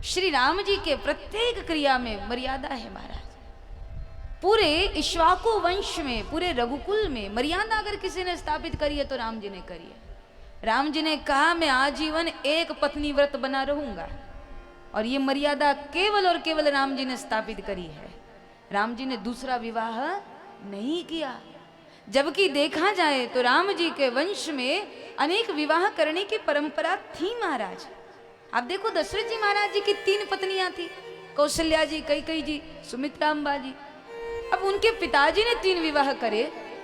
श्री राम जी के प्रत्येक क्रिया में मर्यादा है महाराज। पूरे इक्ष्वाकु वंश में, पूरे रघुकुल में मर्यादा अगर किसी ने स्थापित करी है तो राम जी ने करी है। राम जी ने कहा मैं आजीवन एक पत्नी व्रत बना रहूंगा, और ये मर्यादा केवल और केवल राम जी ने स्थापित करी है। राम जी ने दूसरा विवाह नहीं किया, जबकि देखा जाए तो राम जी के वंश में अनेक विवाह करने की परंपरा थी महाराज। आप देखो दशरथ जी महाराज जी की 3 पत्नियां थी, कौशल्या जी, कैकेयी जी, सुमित्रा अम्बा जी। अब उनके पिताजी ने 3 विवाह करे,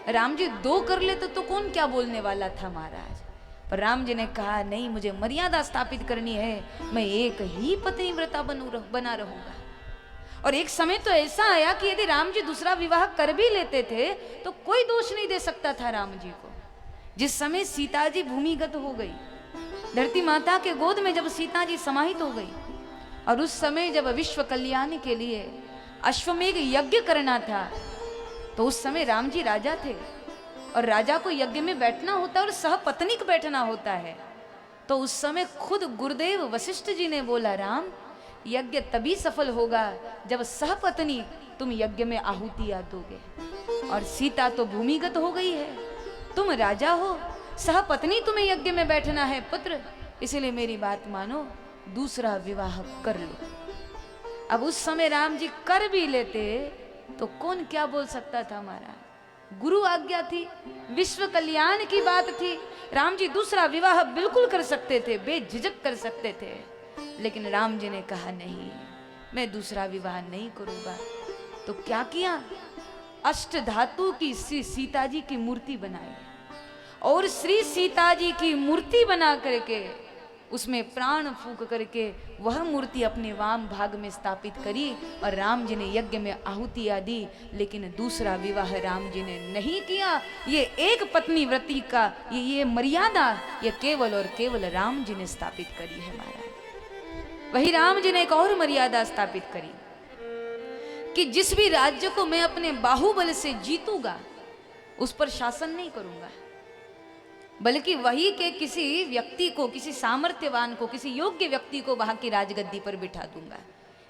राम जी 2 कर लेते तो कौन क्या बोलने वाला था महाराज। पर राम जी ने कहा नहीं, मुझे मर्यादा स्थापित करनी है, मैं एक ही पत्नी व्रता बना रहूंगा। और एक समय तो ऐसा आया कि यदि राम जी दूसरा विवाह कर भी लेते थे तो कोई दोष नहीं दे सकता था राम जी को। जिस समय सीता जी भूमिगत हो गई, धरती माता के गोद में जब सीता जी समाहित हो गई, और उस समय जब विश्व कल्याण के लिए अश्वमेघ यज्ञ करना था, तो उस समय राम जी राजा थे, और राजा को यज्ञ में बैठना होता है और सहपत्नीक बैठना होता है। तो उस समय खुद गुरुदेव वशिष्ठ जी ने बोला, राम यज्ञ तभी सफल होगा जब सहपत्नी तुम यज्ञ में आहुतियां दोगे, और सीता तो भूमिगत हो गई है, तुम राजा हो, सहपत्नी तुम्हें यज्ञ में बैठना है पुत्र, इसलिए मेरी बात मानो, दूसरा विवाह कर लो। अब उस समय राम जी कर भी लेते तो कौन क्या बोल सकता था हमारा। गुरु आज्ञा थी, विश्व कल्याण की बात थी, राम जी दूसरा विवाह बिल्कुल कर सकते थे, बेझिझक कर सकते थे। लेकिन राम जी ने कहा नहीं, मैं दूसरा विवाह नहीं करूंगा। तो क्या किया, अष्ट धातु की श्री सीता जी की मूर्ति बनाई, और श्री सीता जी की मूर्ति बना करके उसमें प्राण फूंक करके वह मूर्ति अपने वाम भाग में स्थापित करी, और राम जी ने यज्ञ में आहुतियां दी। लेकिन दूसरा विवाह राम जी ने नहीं किया। ये एक पत्नी व्रती का ये मर्यादा ये केवल और केवल राम जी ने स्थापित करी है महाराज। वही राम जी ने एक और मर्यादा स्थापित करी कि जिस भी राज्य को मैं अपने बाहुबल से जीतूंगा उस पर शासन नहीं करूंगा, बल्कि वही के किसी व्यक्ति को, किसी सामर्थ्यवान को, किसी योग्य व्यक्ति को वहां की राजगद्दी पर बिठा दूंगा,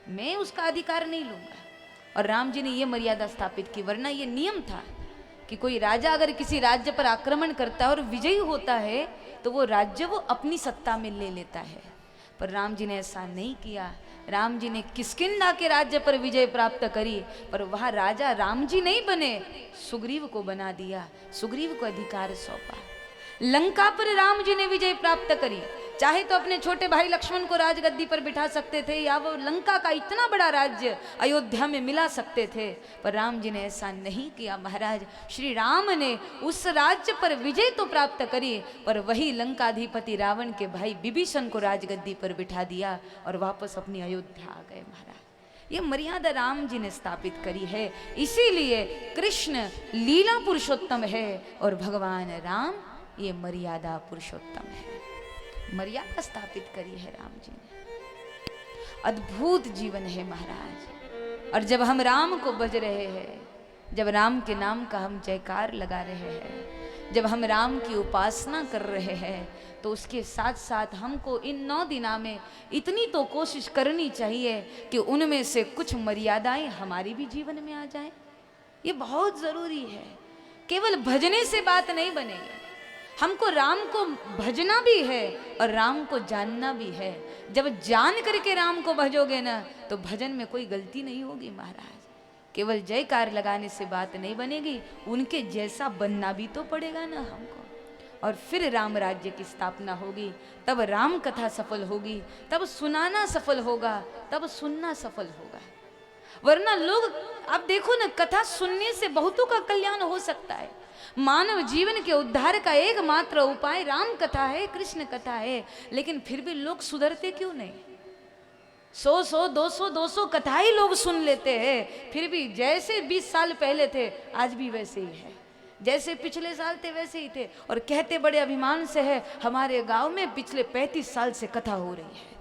मैं उसका अधिकार नहीं लूंगा। और राम जी ने यह मर्यादा स्थापित की, वरना यह नियम था कि कोई राजा अगर किसी राज्य पर आक्रमण करता है और विजयी होता है तो वो राज्य वो अपनी सत्ता में ले लेता है। पर राम जी ने ऐसा नहीं किया। राम जी ने किष्किंधा के राज्य पर विजय प्राप्त करी, पर वह राजा राम जी नहीं बने, सुग्रीव को बना दिया, सुग्रीव को अधिकार सौंपा। लंका पर राम जी ने विजय प्राप्त करी, चाहे तो अपने छोटे भाई लक्ष्मण को राजगद्दी पर बिठा सकते थे, या वो लंका का इतना बड़ा राज्य अयोध्या में मिला सकते थे, पर राम जी ने ऐसा नहीं किया महाराज। श्री राम ने उस राज्य पर विजय तो प्राप्त करी, पर वही लंकाधिपति रावण के भाई विभीषण को राजगद्दी पर बिठा दिया और वापस अपनी अयोध्या आ गए महाराज। ये मर्यादा राम जी ने स्थापित करी है, इसीलिए कृष्ण लीला पुरुषोत्तम है और भगवान राम ये मर्यादा पुरुषोत्तम है। मर्यादा स्थापित करी है राम जी ने। अद्भुत जीवन है महाराज। और जब हम राम को भज रहे हैं, जब राम के नाम का हम जयकार लगा रहे हैं, जब हम राम की उपासना कर रहे हैं, तो उसके साथ साथ हमको इन 9 दिनों में इतनी तो कोशिश करनी चाहिए कि उनमें से कुछ मर्यादाएं हमारी भी जीवन में आ जाएं। ये बहुत जरूरी है। केवल भजने से बात नहीं बनेगी, हमको राम को भजना भी है और राम को जानना भी है। जब जान करके राम को भजोगे ना तो भजन में कोई गलती नहीं होगी महाराज। केवल जयकार लगाने से बात नहीं बनेगी, उनके जैसा बनना भी तो पड़ेगा ना हमको। और फिर राम राज्य की स्थापना होगी, तब राम कथा सफल होगी, तब सुनाना सफल होगा, तब सुनना सफल होगा। वरना लोग, आप देखो ना, कथा सुनने से बहुतों का कल्याण हो सकता है। मानव जीवन के उद्धार का एकमात्र उपाय राम कथा है, कृष्ण कथा है, लेकिन फिर भी लोग सुधरते क्यों नहीं? 100 200 कथा ही लोग सुन लेते हैं, फिर भी जैसे 20 साल पहले थे आज भी वैसे ही है, जैसे पिछले साल थे वैसे ही थे। और कहते बड़े अभिमान से है, हमारे गांव में पिछले 35 साल से कथा हो रही है,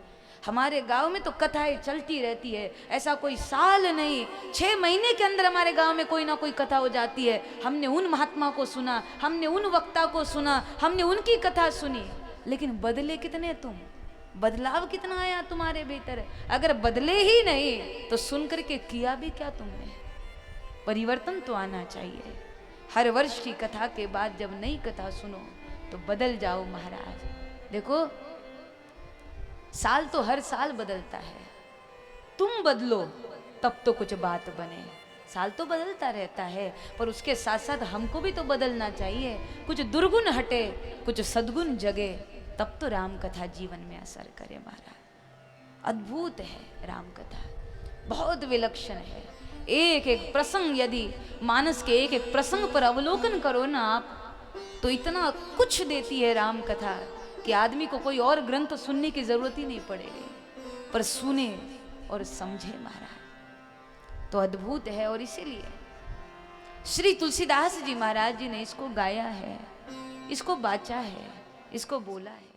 हमारे गांव में तो कथाएं चलती रहती है, ऐसा कोई साल नहीं, 6 महीने के अंदर हमारे गांव में कोई ना कोई कथा हो जाती है। हमने उन महात्मा को सुना, हमने उन वक्ता को सुना, हमने उनकी कथा सुनी, लेकिन बदले कितने तुम? बदलाव कितना आया तुम्हारे भीतर। अगर बदले ही नहीं तो सुन करके किया भी क्या तुमने। परिवर्तन तो आना चाहिए। हर वर्ष की कथा के बाद जब नई कथा सुनो तो बदल जाओ महाराज। देखो साल तो हर साल बदलता है, तुम बदलो तब तो कुछ बात बने। साल तो बदलता रहता है पर उसके साथ साथ हमको भी तो बदलना चाहिए। कुछ दुर्गुण हटे, कुछ सद्गुण जगे, तब तो राम कथा जीवन में असर करे महाराज। अद्भुत है राम कथा, बहुत विलक्षण है। एक एक प्रसंग यदि मानस के एक एक प्रसंग पर अवलोकन करो ना आप, तो इतना कुछ देती है राम कथा कि आदमी को कोई और ग्रंथ सुनने की जरूरत ही नहीं पड़ेगी, पर सुने और समझे महाराज, तो अद्भुत है। और इसीलिए श्री तुलसीदास जी महाराज जी ने इसको गाया है, इसको बाचा है, इसको बोला है।